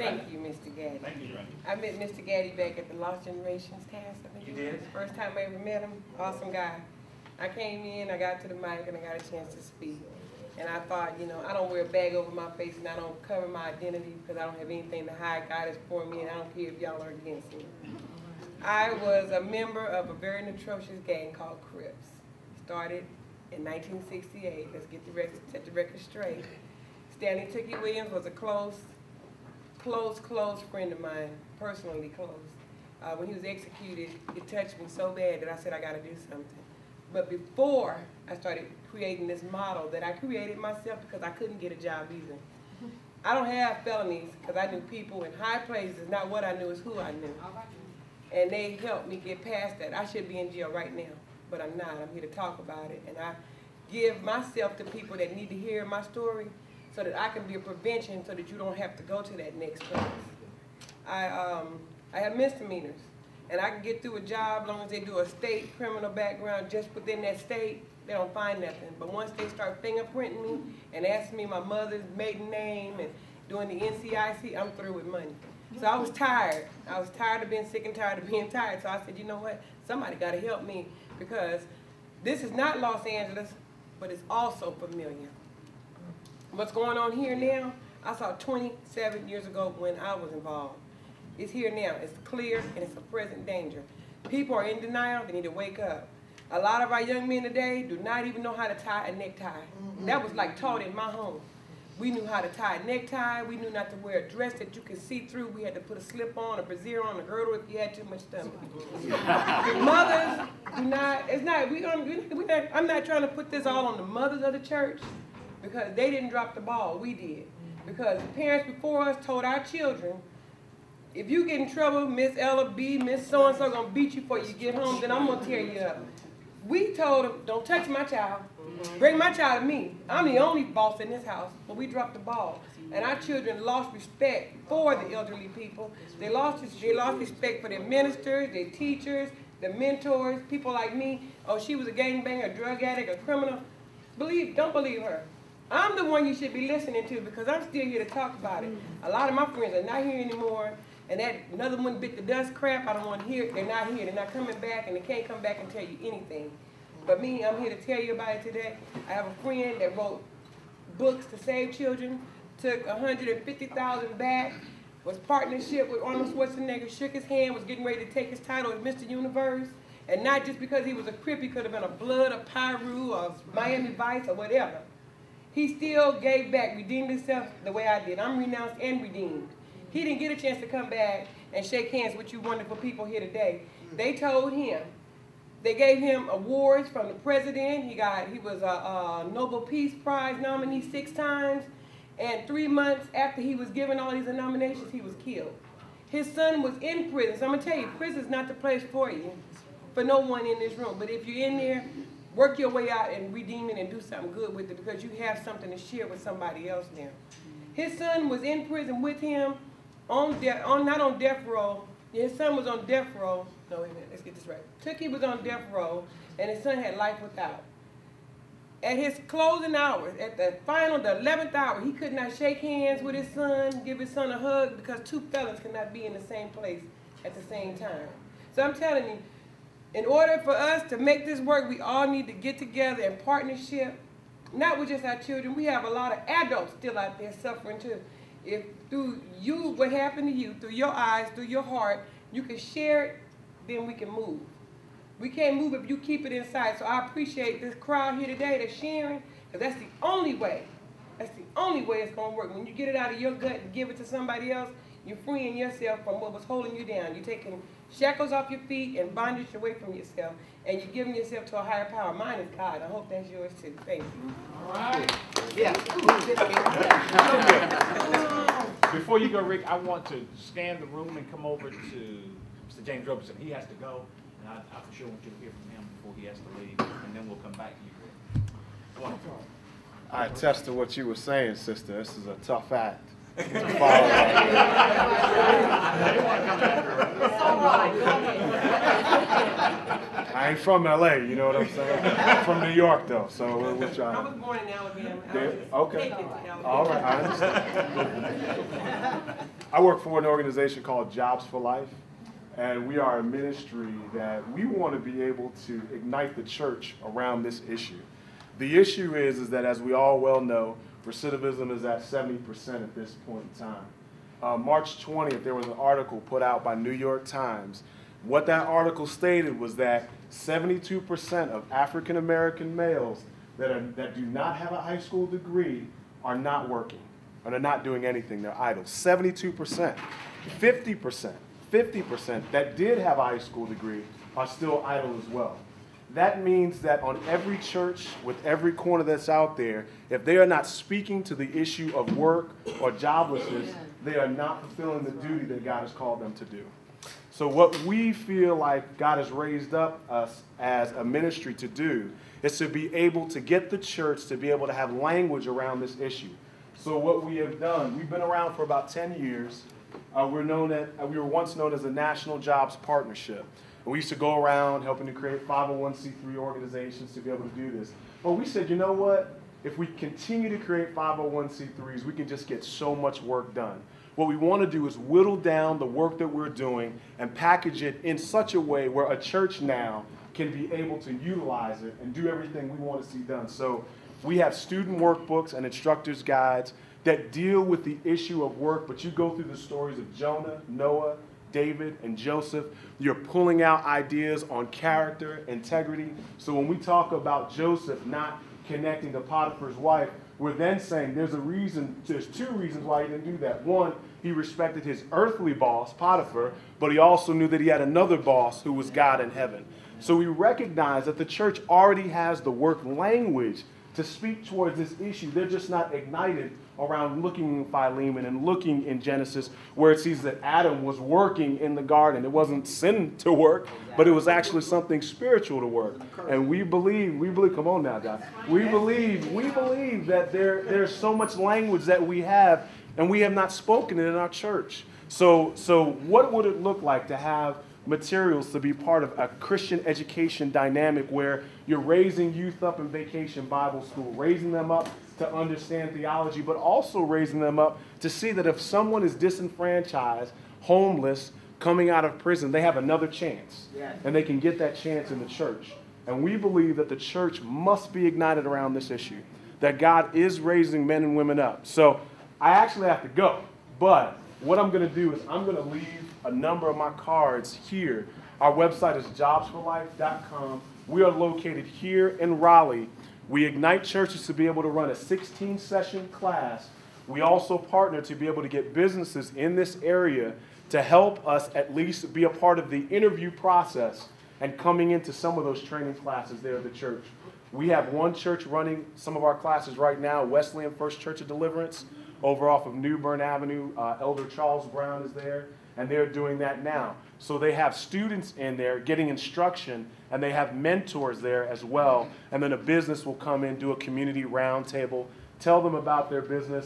Thank you, Mr. Gaddy. Thank you, Randy. I met Mr. Gaddy back at the Lost Generations cast. I think You did? First time I ever met him. Awesome guy. I came in, I got to the mic, and I got a chance to speak. And I thought, you know, I don't wear a bag over my face, and I don't cover my identity because I don't have anything to hide. God is for me, and I don't care if y'all are against me. I was a member of a very atrocious gang called Crips. Started in 1968. Let's set the record straight. Stanley Tookie Williams was a close friend of mine, personally close. When he was executed, it touched me so bad that I said, I got to do something. But before I started creating this model that I created myself because I couldn't get a job either. I don't have felonies because I knew people in high places. Not what I knew, is who I knew. And they helped me get past that. I should be in jail right now, but I'm not. I'm here to talk about it. And I give myself to people that need to hear my story so that I can be a prevention so that you don't have to go to that next place. I have misdemeanors. And I can get through a job as long as they do a state criminal background just within that state, they don't find nothing. But once they start fingerprinting me and asking me my mother's maiden name and doing the NCIC, I'm through with money. So I was tired. I was tired of being sick and tired of being tired. So I said, you know what? Somebody got to help me because this is not Los Angeles, but it's also familiar. What's going on here now, I saw 27 years ago when I was involved. It's here now. It's clear, and it's a present danger. People are in denial. They need to wake up. A lot of our young men today do not even know how to tie a necktie. That was like taught in my home. We knew how to tie a necktie. We knew not to wear a dress that you could see through. We had to put a slip on, a brassiere on, a girdle if you had too much stomach. Mothers do not, it's not, I'm not trying to put this all on the mothers of the church because they didn't drop the ball. We did. Because the parents before us told our children, if you get in trouble, Miss Ella B, Miss So-and-so gonna beat you before you get home, then I'm gonna tear you up. We told them, don't touch my child. Bring my child to me. I'm the only boss in this house, but we dropped the ball. And our children lost respect for the elderly people. They lost respect for their ministers, their teachers, their mentors, people like me. Oh, she was a gangbanger, a drug addict, a criminal. Don't believe her. I'm the one you should be listening to because I'm still here to talk about it. A lot of my friends are not here anymore. And that another one bit the dust crap, I don't want to hear it. They're not here. They're not coming back, and they can't come back and tell you anything. But me, I'm here to tell you about it today. I have a friend that wrote books to save children, took $150,000 back, was partnership with Arnold Schwarzenegger, shook his hand, was getting ready to take his title as Mr. Universe. And not just because he was a Crip, he could have been a Blood, a Pyru, or Miami Vice, or whatever. He still gave back, redeemed himself the way I did. I'm renounced and redeemed. He didn't get a chance to come back and shake hands with you wonderful people here today. They told him, they gave him awards from the president. He was a Nobel Peace Prize nominee 6 times. And 3 months after he was given all these nominations, he was killed. His son was in prison. So I'm gonna tell you, prison's not the place for you, for no one in this room. But if you're in there, work your way out and redeem it and do something good with it because you have something to share with somebody else now. His son was in prison with him. Not on death row. His son was on death row. No, wait a minute, let's get this right. Tookie was on death row, and his son had life without. At his closing hours, at the 11th hour, he could not shake hands with his son, give his son a hug, because 2 felons cannot be in the same place at the same time. So I'm telling you, in order for us to make this work, we all need to get together in partnership, not with just our children. We have a lot of adults still out there suffering too. If through you, what happened to you, through your eyes, through your heart, you can share it, then we can move. We can't move if you keep it inside. So I appreciate this crowd here today that's sharing, because that's the only way. That's the only way it's going to work. When you get it out of your gut and give it to somebody else, you're freeing yourself from what was holding you down. You're taking shackles off your feet and bondage away from yourself, and you're giving yourself to a higher power. Mine is God. I hope that's yours too. Thank you. All right. Yeah. Before you go, Rick, I want to scan the room and come over to Mr. James Robertson. He has to go, and I for sure want you to hear from him before he has to leave, and then we'll come back to you, Rick. Go on. I attest to what you were saying, sister. This is a tough act. I ain't from LA, you know what I'm saying? I'm from New York, though, so we'll try. I was born in Alabama. Okay. All right, I understand. I work for an organization called Jobs for Life, and we are a ministry that we want to be able to ignite the church around this issue. The issue is that, as we all well know, recidivism is at 70% at this point in time. March 20th, there was an article put out by New York Times. What that article stated was that 72% of African American males that do not have a high school degree are not working, or they're not doing anything, they're idle. 72%. 50% that did have a high school degree are still idle as well. That means that on every church, with every corner that's out there, if they are not speaking to the issue of work or joblessness, they are not fulfilling the duty that God has called them to do. So what we feel like God has raised up us as a ministry to do is to be able to get the church to be able to have language around this issue. So what we have done, we've been around for about 10 years. We were once known as the National Jobs Partnership. And we used to go around helping to create 501c3 organizations to be able to do this. But we said, you know what? If we continue to create 501c3s, we can just get so much work done. What we want to do is whittle down the work that we're doing and package it in such a way where a church now can be able to utilize it and do everything we want to see done. So we have student workbooks and instructors' guides that deal with the issue of work, but you go through the stories of Jonah, Noah, David, and Joseph. You're pulling out ideas on character, integrity. So when we talk about Joseph not connecting to Potiphar's wife, we're then saying there's two reasons why he didn't do that. One, he respected his earthly boss, Potiphar, but he also knew that he had another boss who was God in heaven. So we recognize that the church already has the work language to speak towards this issue. They're just not ignited around looking in Philemon and looking in Genesis, where it sees that Adam was working in the garden. It wasn't sin to work, but it was actually something spiritual to work. And we believe, come on now, guys. We believe that there's so much language that we have, and we have not spoken it in our church. So what would it look like to have materials to be part of a Christian education dynamic where you're raising youth up in Vacation Bible School, raising them up to understand theology, but also raising them up to see that if someone is disenfranchised, homeless, coming out of prison, they have another chance. Yes. And they can get that chance in the church. And we believe that the church must be ignited around this issue, that God is raising men and women up. So I actually have to go, but what I'm going to do is I'm going to leave a number of my cards here. Our website is jobsforlife.com. We are located here in Raleigh. We ignite churches to be able to run a 16-session class. We also partner to be able to get businesses in this area to help us at least be a part of the interview process and coming into some of those training classes there at the church. We have one church running some of our classes right now, Wesleyan First Church of Deliverance, over off of New Bern Avenue. Elder Charles Brown is there, and they're doing that now. So they have students in there getting instruction, and they have mentors there as well. And then a business will come in, do a community roundtable, tell them about their business,